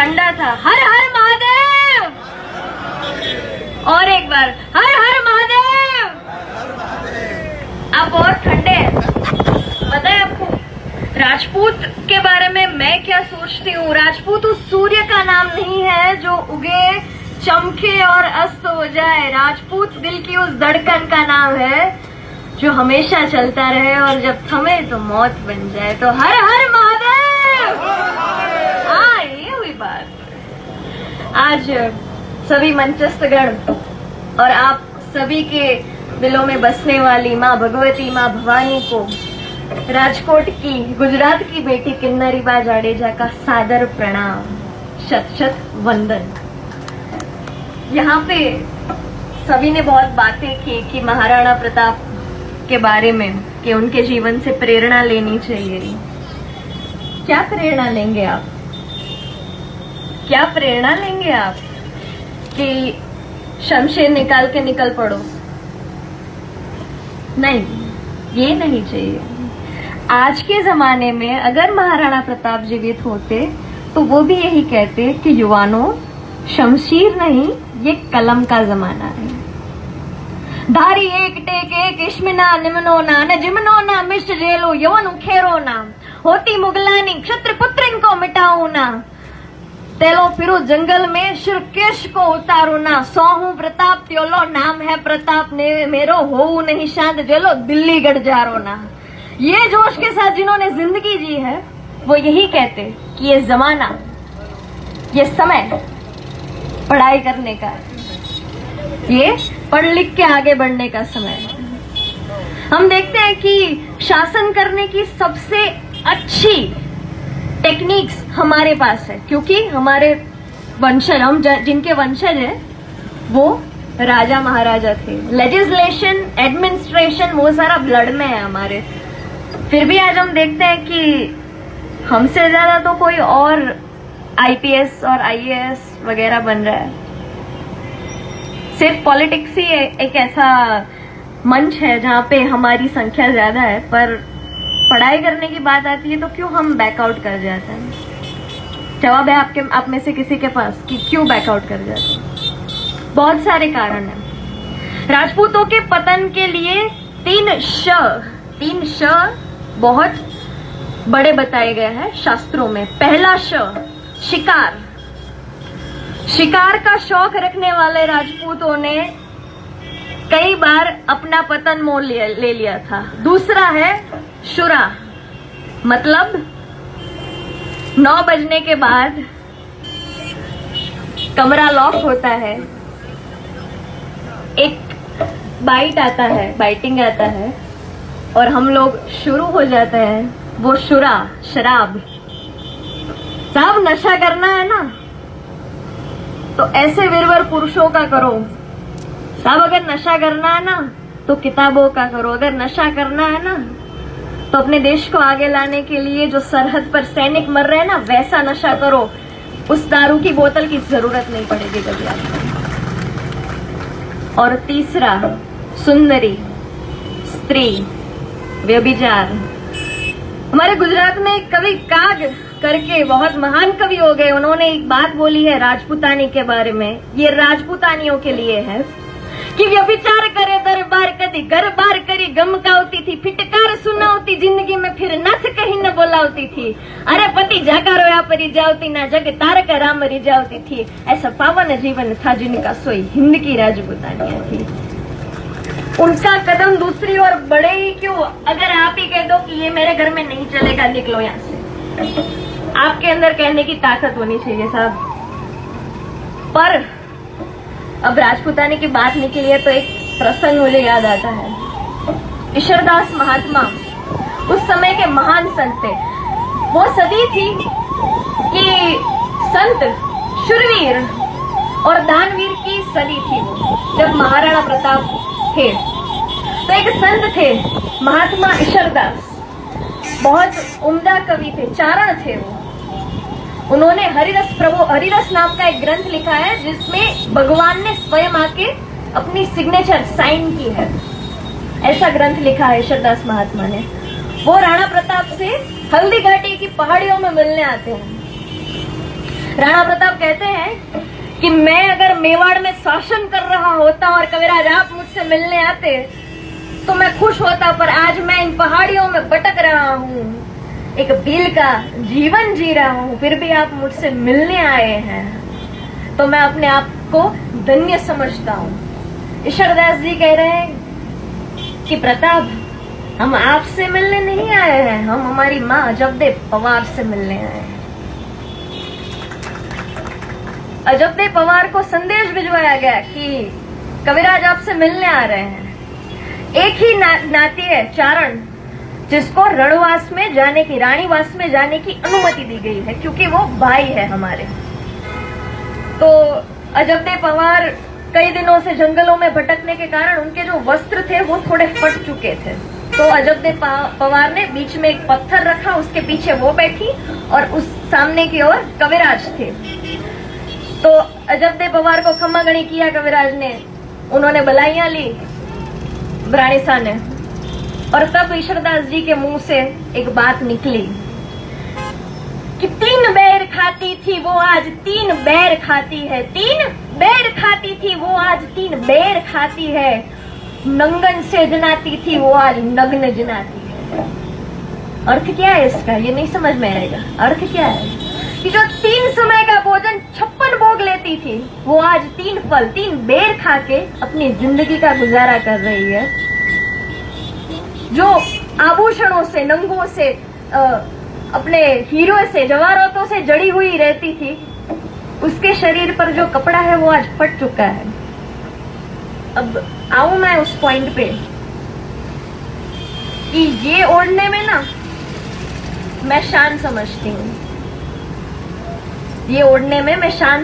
ठंडा था। हर हर महादेव। और एक बार हर हर महादेव। आप और ठंडे हैं। पता है आपको राजपूत के बारे में मैं क्या सोचती हूँ? राजपूत उस सूर्य का नाम नहीं है जो उगे, चमके और अस्त हो जाए। राजपूत दिल की उस धड़कन का नाम है जो हमेशा चलता रहे और जब थमे तो मौत बन जाए। तो हर हर महादेव। हाँ, ये हुई बात। आज सभी मंचस्थगण और आप सभी के दिलों में बसने वाली माँ भगवती, माँ भवानी को राजकोट की, गुजरात की बेटी किन्नरी बा जाडेजा का सादर प्रणाम, शत शत वंदन। यहाँ पे सभी ने बहुत बातें की कि महाराणा प्रताप के बारे में, कि उनके जीवन से प्रेरणा लेनी चाहिए। क्या प्रेरणा लेंगे आप? क्या प्रेरणा लेंगे आप कि शमशेर निकाल के निकल पड़ो? नहीं, ये नहीं चाहिए। आज के जमाने में अगर महाराणा प्रताप जीवित होते तो वो भी यही कहते कि युवानों, शमशीर नहीं, ये कलम का जमाना है। धारी एक टेक एक इश्मिना निमनो ना न जिमनो ना मिश्र जेलो यवन उखेरो ना होती मुगलानी क्षत्र पुत्रिन को मिटाऊ ना तेलो फिरू जंगल में शिरकेश को उतारू ना सोहू प्रताप त्योलो नाम है प्रताप ने मेरो हो नहीं शांत जेलो दिल्ली गढ़ जारो ना। ये जोश के साथ जिन्होंने जिंदगी जी है वो यही कहते कि ये जमाना, ये समय पढ़ाई करने का, ये पढ़ लिख के आगे बढ़ने का समय है। हम देखते हैं कि शासन करने की सबसे अच्छी टेक्निक्स हमारे पास है, क्योंकि हमारे वंशज, हम जिनके वंशज हैं वो राजा महाराजा थे। लेजिस्लेशन, एडमिनिस्ट्रेशन, वो सारा ब्लड में है हमारे। फिर भी आज हम देखते हैं कि हमसे ज्यादा तो कोई और आईपीएस और आईएएस वगैरह बन रहा है। सिर्फ पॉलिटिक्स ही एक ऐसा मंच है जहाँ पे हमारी संख्या ज्यादा है, पर पढ़ाई करने की बात आती है तो क्यों हम बैकआउट कर जाते हैं? जवाब है आप में से किसी के पास कि क्यों बैकआउट कर जाते हैं? बहुत सारे कारण हैं। राजपूतों के पतन के लिए तीन श बहुत बड़े बताए गए हैं शास्त्रों में। पहला श, शिकार। शिकार का शौक रखने वाले राजपूतों ने कई बार अपना पतन मोल ले लिया था। दूसरा है शुरा, मतलब 9 बजने के बाद कमरा लॉक होता है, एक बाइट आता है, बाइटिंग आता है और हम लोग शुरू हो जाते हैं। वो शुरा, शराब। साहब नशा करना है ना तो ऐसे वीरवर पुरुषों का करो। साहब अगर नशा करना है ना तो किताबों का करो। अगर नशा करना है ना तो अपने देश को आगे लाने के लिए जो सरहद पर सैनिक मर रहे हैं ना, वैसा नशा करो। उस दारू की बोतल की जरूरत नहीं पड़ेगी कभी आपको। और तीसरा, सुंदरी, स्त्री, व्यभिचार। हमारे गुजरात में एक कवि काग करके बहुत महान कवि हो गए, उन्होंने एक बात बोली है राजपूतानी के बारे में। ये राजपूतानियों के लिए है कि व्यभिचार करे दरबार कदी घर बार करी गमकावती थी, फिटकार सुनावती जिंदगी में फिर नथ कहीं न बोलावती थी। अरे पति जागा रोया परी जावती ना जग तारक राम री जावती थी। ऐसा पावन जीवन था जिनका सोई हिंद की राजपूतानियां थी। उनका कदम दूसरी ओर बढ़े ही क्यों? अगर आप ही कह दो कि ये मेरे घर में नहीं चलेगा, निकलो यहाँ से। आपके अंदर कहने की ताकत होनी चाहिए साहब। पर अब राजपूतानी की बात निकली है तो एक प्रसंग मुझे याद आता है। ईश्वरदास महात्मा उस समय के महान संत थे। वो सदी थी कि संत, शूरवीर और दानवीर की सदी थी वो, जब महाराणा प्रताप थे। तो एक संत थे महात्मा ईश्वरदास, बहुत उम्दा कवि थे, चारण थे वो। उन्होंने हरिरस नाम का एक ग्रंथ लिखा है जिसमें भगवान ने स्वयं आके अपनी सिग्नेचर साइन की है। ऐसा ग्रंथ लिखा है ईश्वरदास महात्मा ने। वो राणा प्रताप से हल्दी घाटी की पहाड़ियों में मिलने आते हैं। राणा प्रताप कहते हैं कि मैं अगर मेवाड़ में शासन कर रहा होता और कविराज आप मुझसे मिलने आते तो मैं खुश होता, पर आज मैं इन पहाड़ियों में भटक रहा हूँ, एक भील का जीवन जी रहा हूँ, फिर भी आप मुझसे मिलने आए हैं तो मैं अपने आप को धन्य समझता हूँ। ईश्वरदास जी कह रहे हैं कि प्रताप, हम आपसे मिलने नहीं आए हैं, हम हमारी माँ अजबदेव पवार से मिलने आए हैं। अजबदेव पवार को संदेश भिजवाया गया कि कविराज आपसे मिलने आ रहे हैं। एक ही नाती है चारण, जिसको रणवास में जाने की, रानीवास में जाने की अनुमति दी गई है, क्योंकि वो भाई है हमारे। तो अजबदेव पवार कई दिनों से जंगलों में भटकने के कारण उनके जो वस्त्र थे वो थोड़े फट चुके थे। तो अजबदेव पवार ने बीच में एक पत्थर रखा, उसके पीछे वो बैठी और उस सामने की ओर कविराज थे। तो अजबदेव पवार को खम्मागणी किया कविराज ने, उन्होंने बलाइयां ली रानीसा ने, और तब ईश्वरदास जी के मुंह से एक बात निकली कि 3 बैर खाती थी वो आज 3 बैर खाती है, 3 बैर खाती थी वो आज 3 बैर खाती है, नंगन से जनाती थी वो आज नग्न जनाती है। अर्थ क्या है इसका, ये नहीं समझ में आएगा। अर्थ क्या है कि जो 3 समय का भोजन 56 भोग लेती थी वो आज 3 फल 3 बेर खा के अपनी जिंदगी का गुजारा कर रही है। जो आभूषणों से, नंगों से, अपने हीरो से, जवाहरातों से जड़ी हुई रहती थी, उसके शरीर पर जो कपड़ा है वो आज फट चुका है। अब आऊं मैं उस पॉइंट पे कि ये ओढ़ने में ना मैं शान समझती हूँ, ये ओढ़ने में मैं शान